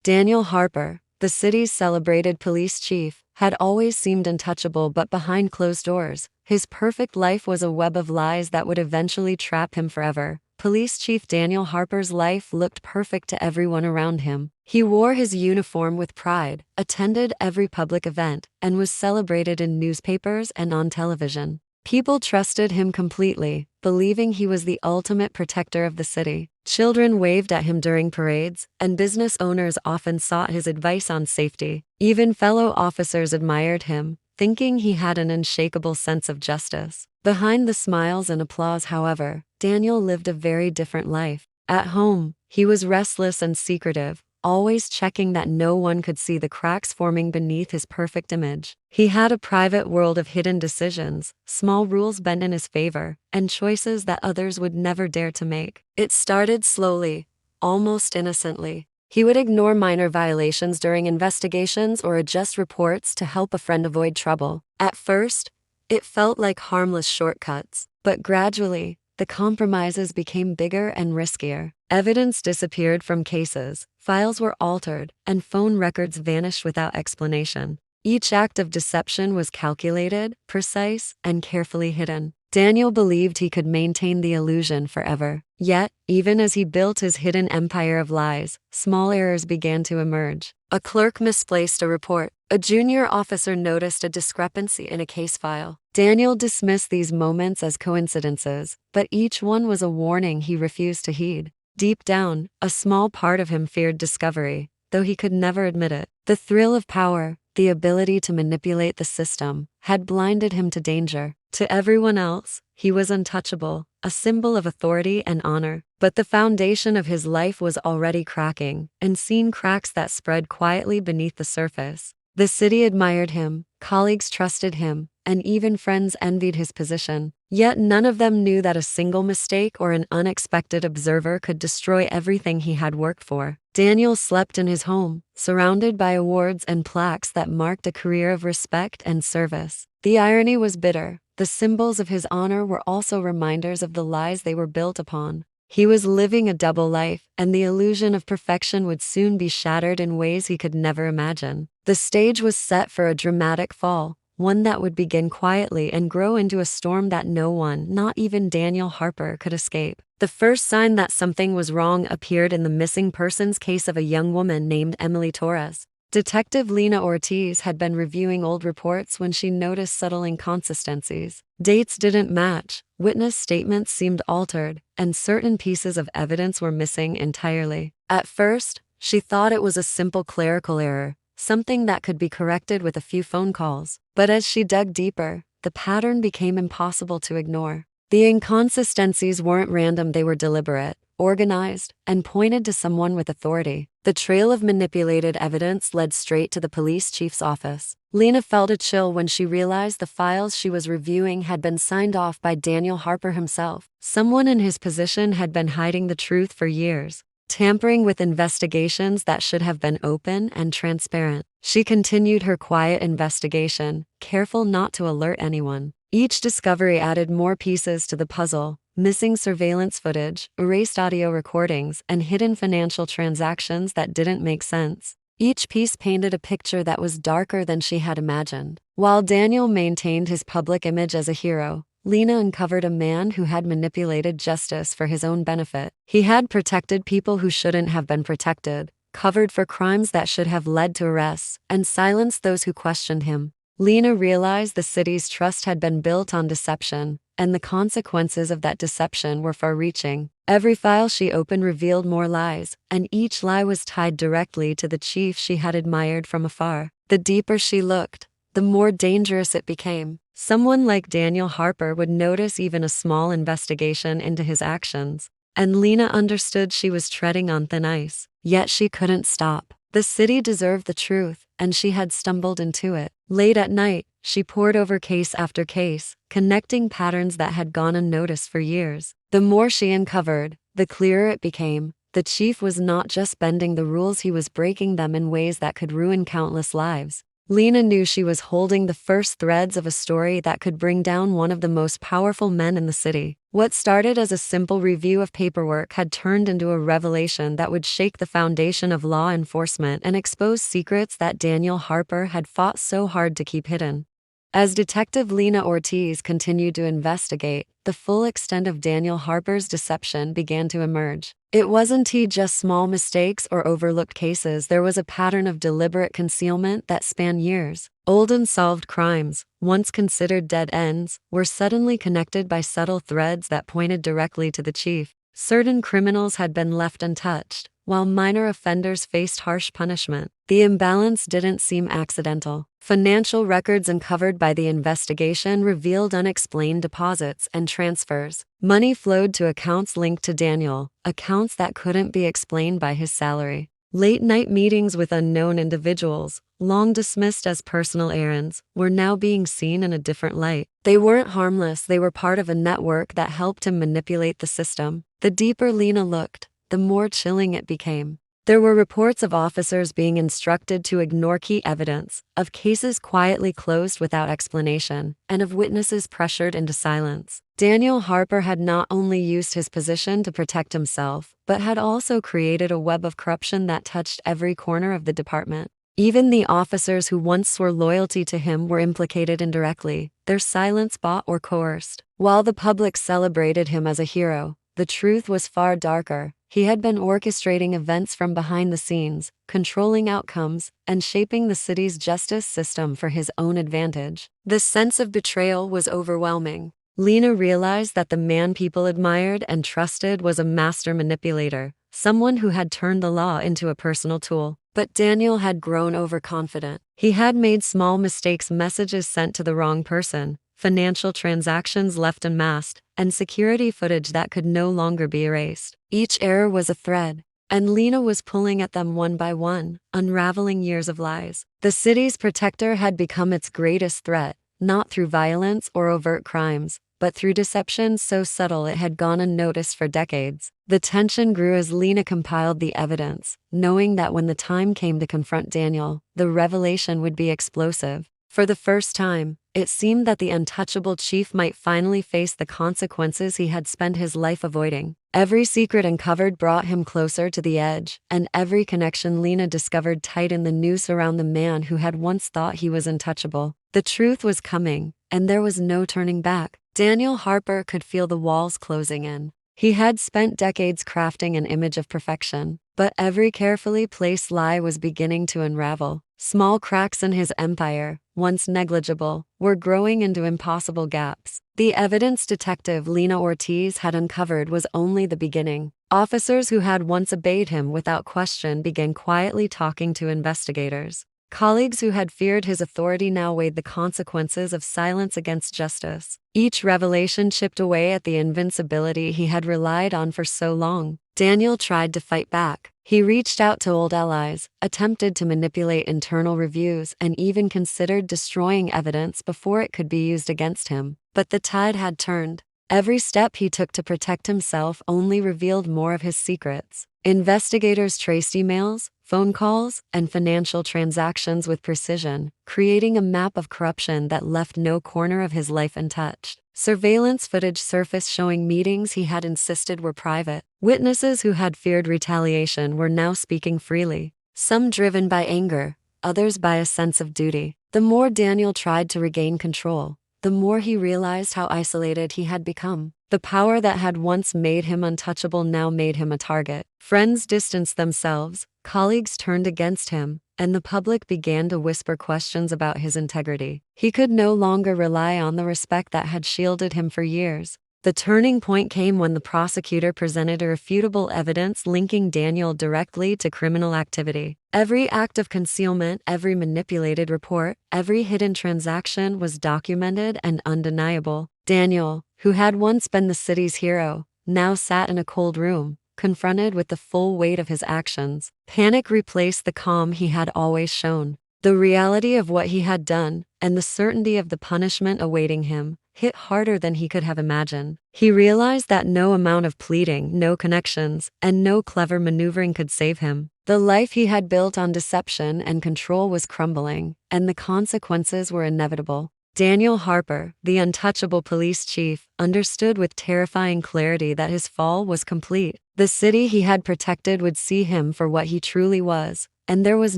Daniel Harper, the city's celebrated police chief, had always seemed untouchable, but behind closed doors, his perfect life was a web of lies that would eventually trap him forever. Police Chief Daniel Harper's life looked perfect to everyone around him. He wore his uniform with pride, attended every public event, and was celebrated in newspapers and on television. People trusted him completely, believing he was the ultimate protector of the city. Children waved at him during parades, and business owners often sought his advice on safety. Even fellow officers admired him, thinking he had an unshakable sense of justice. Behind the smiles and applause, however, Daniel lived a very different life. At home, he was restless and secretive, always checking that no one could see the cracks forming beneath his perfect image. He had a private world of hidden decisions, small rules bent in his favor, and choices that others would never dare to make. It started slowly, almost innocently. He would ignore minor violations during investigations or adjust reports to help a friend avoid trouble. At first, it felt like harmless shortcuts, but gradually, the compromises became bigger and riskier. Evidence disappeared from cases, files were altered, and phone records vanished without explanation. Each act of deception was calculated, precise, and carefully hidden. Daniel believed he could maintain the illusion forever. Yet, even as he built his hidden empire of lies, small errors began to emerge. A clerk misplaced a report. A junior officer noticed a discrepancy in a case file. Daniel dismissed these moments as coincidences, but each one was a warning he refused to heed. Deep down, a small part of him feared discovery, though he could never admit it. The thrill of power, the ability to manipulate the system, had blinded him to danger. To everyone else, he was untouchable, a symbol of authority and honor. But the foundation of his life was already cracking, unseen cracks that spread quietly beneath the surface. The city admired him, colleagues trusted him, and even friends envied his position. Yet none of them knew that a single mistake or an unexpected observer could destroy everything he had worked for. Daniel slept in his home, surrounded by awards and plaques that marked a career of respect and service. The irony was bitter. The symbols of his honor were also reminders of the lies they were built upon. He was living a double life, and the illusion of perfection would soon be shattered in ways he could never imagine. The stage was set for a dramatic fall, one that would begin quietly and grow into a storm that no one, not even Daniel Harper, could escape. The first sign that something was wrong appeared in the missing persons case of a young woman named Emily Torres. Detective Lena Ortiz had been reviewing old reports when she noticed subtle inconsistencies. Dates didn't match, witness statements seemed altered, and certain pieces of evidence were missing entirely. At first, she thought it was a simple clerical error, something that could be corrected with a few phone calls. But as she dug deeper, the pattern became impossible to ignore. The inconsistencies weren't random, they were deliberate, organized, and pointed to someone with authority. The trail of manipulated evidence led straight to the police chief's office. Lena felt a chill when she realized the files she was reviewing had been signed off by Daniel Harper himself. Someone in his position had been hiding the truth for years, tampering with investigations that should have been open and transparent. She continued her quiet investigation, careful not to alert anyone. Each discovery added more pieces to the puzzle: missing surveillance footage, erased audio recordings, and hidden financial transactions that didn't make sense. Each piece painted a picture that was darker than she had imagined. While Daniel maintained his public image as a hero, Lena uncovered a man who had manipulated justice for his own benefit. He had protected people who shouldn't have been protected, covered for crimes that should have led to arrests, and silenced those who questioned him. Lena realized the city's trust had been built on deception, and the consequences of that deception were far-reaching. Every file she opened revealed more lies, and each lie was tied directly to the chief she had admired from afar. The deeper she looked, the more dangerous it became. Someone like Daniel Harper would notice even a small investigation into his actions, and Lena understood she was treading on thin ice. Yet she couldn't stop. The city deserved the truth, and she had stumbled into it. Late at night, she pored over case after case, connecting patterns that had gone unnoticed for years. The more she uncovered, the clearer it became. The chief was not just bending the rules, he was breaking them in ways that could ruin countless lives. Lena knew she was holding the first threads of a story that could bring down one of the most powerful men in the city. What started as a simple review of paperwork had turned into a revelation that would shake the foundation of law enforcement and expose secrets that Daniel Harper had fought so hard to keep hidden. As Detective Lena Ortiz continued to investigate, the full extent of Daniel Harper's deception began to emerge. It wasn't just small mistakes or overlooked cases, there was a pattern of deliberate concealment that spanned years. Old unsolved crimes, once considered dead ends, were suddenly connected by subtle threads that pointed directly to the chief. Certain criminals had been left untouched, while minor offenders faced harsh punishment. The imbalance didn't seem accidental. Financial records uncovered by the investigation revealed unexplained deposits and transfers. Money flowed to accounts linked to Daniel, accounts that couldn't be explained by his salary. Late-night meetings with unknown individuals, long dismissed as personal errands, were now being seen in a different light. They weren't harmless, they were part of a network that helped him manipulate the system. The deeper Lena looked, the more chilling it became. There were reports of officers being instructed to ignore key evidence, of cases quietly closed without explanation, and of witnesses pressured into silence. Daniel Harper had not only used his position to protect himself, but had also created a web of corruption that touched every corner of the department. Even the officers who once swore loyalty to him were implicated indirectly, their silence bought or coerced. While the public celebrated him as a hero, the truth was far darker. He had been orchestrating events from behind the scenes, controlling outcomes, and shaping the city's justice system for his own advantage. The sense of betrayal was overwhelming. Lena realized that the man people admired and trusted was a master manipulator, someone who had turned the law into a personal tool. But Daniel had grown overconfident. He had made small mistakes, messages sent to the wrong person, financial transactions left unmasked, and security footage that could no longer be erased. Each error was a thread, and Lena was pulling at them one by one, unraveling years of lies. The city's protector had become its greatest threat, not through violence or overt crimes, but through deception so subtle it had gone unnoticed for decades. The tension grew as Lena compiled the evidence, knowing that when the time came to confront Daniel, the revelation would be explosive. For the first time, it seemed that the untouchable chief might finally face the consequences he had spent his life avoiding. Every secret uncovered brought him closer to the edge, and every connection Lena discovered tightened the noose around the man who had once thought he was untouchable. The truth was coming, and there was no turning back. Daniel Harper could feel the walls closing in. He had spent decades crafting an image of perfection, but every carefully placed lie was beginning to unravel. Small cracks in his empire, once negligible, were growing into impossible gaps. The evidence Detective Lena Ortiz had uncovered was only the beginning. Officers who had once obeyed him without question began quietly talking to investigators. Colleagues who had feared his authority now weighed the consequences of silence against justice. Each revelation chipped away at the invincibility he had relied on for so long. Daniel tried to fight back. He reached out to old allies, attempted to manipulate internal reviews, and even considered destroying evidence before it could be used against him. But the tide had turned. Every step he took to protect himself only revealed more of his secrets. Investigators traced emails, phone calls, and financial transactions with precision, creating a map of corruption that left no corner of his life untouched. Surveillance footage surfaced showing meetings he had insisted were private. Witnesses who had feared retaliation were now speaking freely, some driven by anger, others by a sense of duty. The more Daniel tried to regain control, the more he realized how isolated he had become. The power that had once made him untouchable now made him a target. Friends distanced themselves, colleagues turned against him, and the public began to whisper questions about his integrity. He could no longer rely on the respect that had shielded him for years. The turning point came when the prosecutor presented irrefutable evidence linking Daniel directly to criminal activity. Every act of concealment, every manipulated report, every hidden transaction was documented and undeniable. Daniel, who had once been the city's hero, now sat in a cold room, confronted with the full weight of his actions. Panic replaced the calm he had always shown. The reality of what he had done, and the certainty of the punishment awaiting him, hit harder than he could have imagined. He realized that no amount of pleading, no connections, and no clever maneuvering could save him. The life he had built on deception and control was crumbling, and the consequences were inevitable. Daniel Harper, the untouchable police chief, understood with terrifying clarity that his fall was complete. The city he had protected would see him for what he truly was, and there was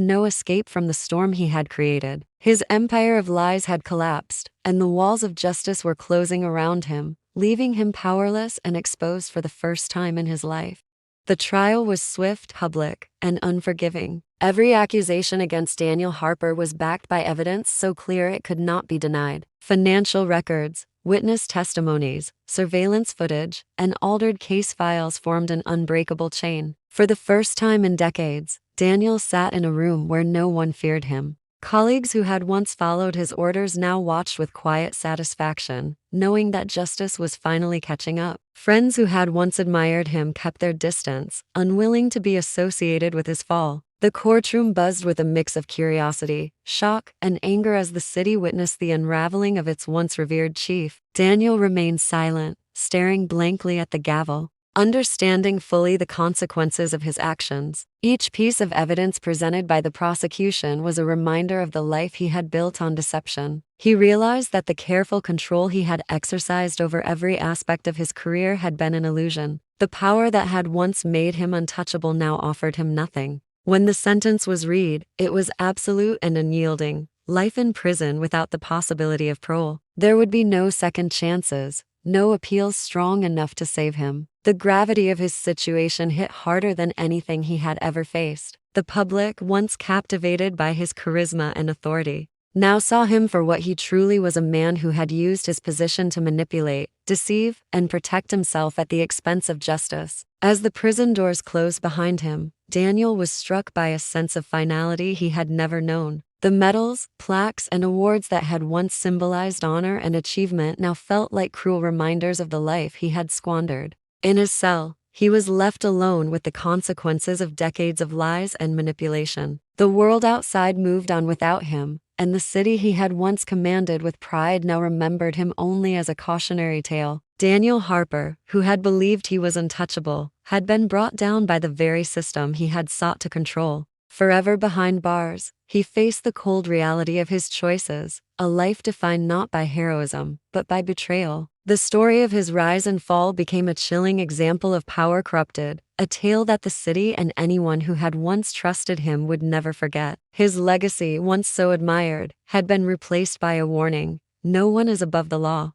no escape from the storm he had created. His empire of lies had collapsed, and the walls of justice were closing around him, leaving him powerless and exposed for the first time in his life. The trial was swift, public, and unforgiving. Every accusation against Daniel Harper was backed by evidence so clear it could not be denied. Financial records, witness testimonies, surveillance footage, and altered case files formed an unbreakable chain. For the first time in decades, Daniel sat in a room where no one feared him. Colleagues who had once followed his orders now watched with quiet satisfaction, knowing that justice was finally catching up. Friends who had once admired him kept their distance, unwilling to be associated with his fall. The courtroom buzzed with a mix of curiosity, shock, and anger as the city witnessed the unraveling of its once revered chief. Daniel remained silent, staring blankly at the gavel, understanding fully the consequences of his actions. Each piece of evidence presented by the prosecution was a reminder of the life he had built on deception. He realized that the careful control he had exercised over every aspect of his career had been an illusion. The power that had once made him untouchable now offered him nothing. When the sentence was read, it was absolute and unyielding: life in prison without the possibility of parole. There would be no second chances, no appeals strong enough to save him. The gravity of his situation hit harder than anything he had ever faced. The public, once captivated by his charisma and authority, now saw him for what he truly was: a man who had used his position to manipulate, deceive, and protect himself at the expense of justice. As the prison doors closed behind him, Daniel was struck by a sense of finality he had never known. The medals, plaques, and awards that had once symbolized honor and achievement now felt like cruel reminders of the life he had squandered. In his cell, he was left alone with the consequences of decades of lies and manipulation. The world outside moved on without him, and the city he had once commanded with pride now remembered him only as a cautionary tale. Daniel Harper, who had believed he was untouchable, had been brought down by the very system he had sought to control. Forever behind bars, he faced the cold reality of his choices, a life defined not by heroism, but by betrayal. The story of his rise and fall became a chilling example of power corrupted, a tale that the city and anyone who had once trusted him would never forget. His legacy, once so admired, had been replaced by a warning: no one is above the law.